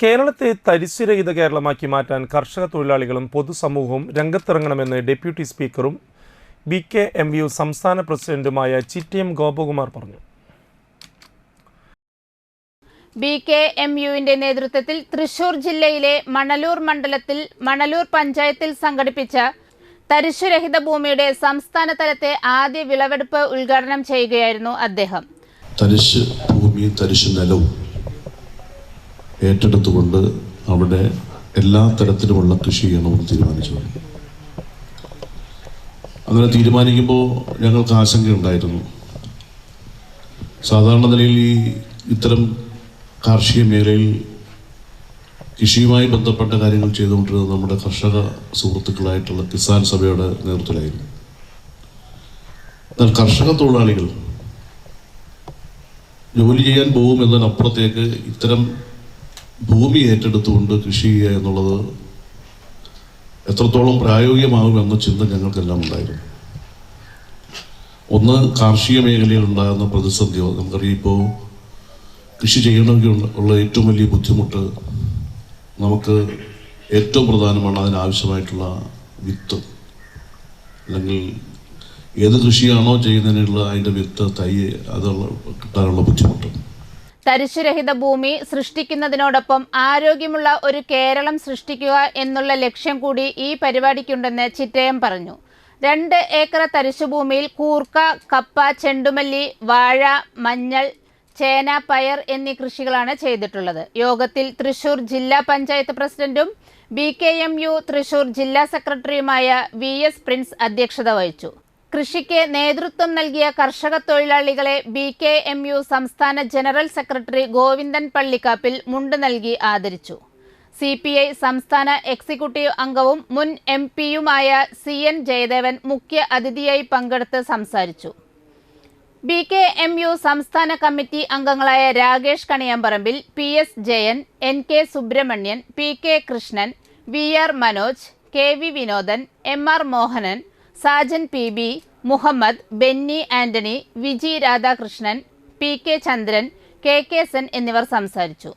കേരളത്തെ തരിശുരഹിത കേരളമാക്കി മാറ്റാൻ കർഷക തൊഴിലാളികളും പൊതുസമൂഹവും രംഗത്തിറങ്ങണമെന്ന് ഡെപ്യൂട്ടി സ്പീക്കറും BKMU സംസ്ഥാന പ്രസിഡന്റുമായ ചിറ്റയം ഗോപകുമാർ പറഞ്ഞു. BKMUവിന്റെ നേതൃത്വത്തിൽ തൃശൂർ ജില്ലയിലെ മണലൂർ മണ്ഡലത്തിൽ മണലൂർ പഞ്ചായത്തിൽ സംഘടിപ്പിച്ച തരിശുരഹിത ഭൂമിയുടെ സംസ്ഥാന തലത്തെ ആദ്യ വിളവെടുപ്പ് ഉദ്ഘാടനം ചെയ്യുകയായിരുന്നു അദ്ദേഹം. തരിശ് ഭൂമിയും തരിശു നിലവും ഏറ്റെടുത്തുകൊണ്ട് അവിടെ എല്ലാ തരത്തിലുമുള്ള കൃഷി ചെയ്യണമെന്ന് തീരുമാനിച്ചു. അങ്ങനെ തീരുമാനിക്കുമ്പോൾ ഞങ്ങൾക്ക് ആശങ്കയുണ്ടായിരുന്നു. സാധാരണ നിലയിൽ ഇത്തരം കാർഷിക മേഖലയിൽ കൃഷിയുമായി ബന്ധപ്പെട്ട കാര്യങ്ങൾ ചെയ്തുകൊണ്ടിരുന്നത് നമ്മുടെ കർഷക സുഹൃത്തുക്കളായിട്ടുള്ള കിസാൻ സഭയുടെ നേതൃത്വത്തിലായിരുന്നു. എന്നാൽ കർഷക തൊഴിലാളികൾ ജോലി ചെയ്യാൻ പോകും എന്നതിനപ്പുറത്തേക്ക് ഇത്തരം ഭൂമി ഏറ്റെടുത്തുകൊണ്ട് കൃഷി ചെയ്യുക എന്നുള്ളത് എത്രത്തോളം പ്രായോഗികമാകുമെന്ന ചിന്ത ഞങ്ങൾക്കെല്ലാം ഉണ്ടായിരുന്നു. ഒന്ന്, കാർഷിക മേഖലയിൽ ഉണ്ടാകുന്ന പ്രതിസന്ധി നമുക്കറിയാം. ഇപ്പോൾ കൃഷി ചെയ്യണമെങ്കിൽ ഉള്ള ഏറ്റവും വലിയ ബുദ്ധിമുട്ട് നമുക്ക് ഏറ്റവും പ്രധാനമാണ് അതിനാവശ്യമായിട്ടുള്ള വിത്ത്, അല്ലെങ്കിൽ ഏത് കൃഷിയാണോ ചെയ്യുന്നതിനുള്ള അതിൻ്റെ വിത്ത്, തൈ, അതുള്ള കിട്ടാനുള്ള ബുദ്ധിമുട്ട്. തരിശുരഹിത ഭൂമി സൃഷ്ടിക്കുന്നതിനോടൊപ്പം ആരോഗ്യമുള്ള ഒരു കേരളം സൃഷ്ടിക്കുക എന്നുള്ള ലക്ഷ്യം കൂടി ഈ പരിപാടിക്കുണ്ടെന്ന് ചിറ്റയം പറഞ്ഞു. 2 ഏക്കർ തരിശുഭൂമിയിൽ കൂർക്ക, കപ്പ, ചെണ്ടുമല്ലി, വാഴ, മഞ്ഞൾ, ചേന, പയർ എന്നീ കൃഷികളാണ് ചെയ്തിട്ടുള്ളത്. യോഗത്തിൽ തൃശൂർ ജില്ലാ പഞ്ചായത്ത് പ്രസിഡന്റും BKMU തൃശൂർ ജില്ലാ സെക്രട്ടറിയുമായ VS പ്രിൻസ് അധ്യക്ഷത വഹിച്ചു. കൃഷിക്ക് നേതൃത്വം നൽകിയ കർഷക തൊഴിലാളികളെ BKMU സംസ്ഥാന ജനറൽ സെക്രട്ടറി ഗോവിന്ദൻ പള്ളിക്കാപ്പിൽ മുണ്ട് നൽകി ആദരിച്ചു. CPI സംസ്ഥാന എക്സിക്യൂട്ടീവ് അംഗവും മുൻ MP-യുമായ CN ജയദേവൻ മുഖ്യ അതിഥിയായി പങ്കെടുത്ത് സംസാരിച്ചു. BKMU സംസ്ഥാന കമ്മിറ്റി അംഗങ്ങളായ Rakesh Kaniyamparambil, PS Jayan, NK Subramanian, PK Krishnan, VR Manoj, KV Vinodan, MR Mohanan, Sajan PB, Muhammad, Benny Antony, Viji Radhakrishnan, PK ചന്ദ്രൻ, KK സെൻ എന്നിവർ സംസാരിച്ചു.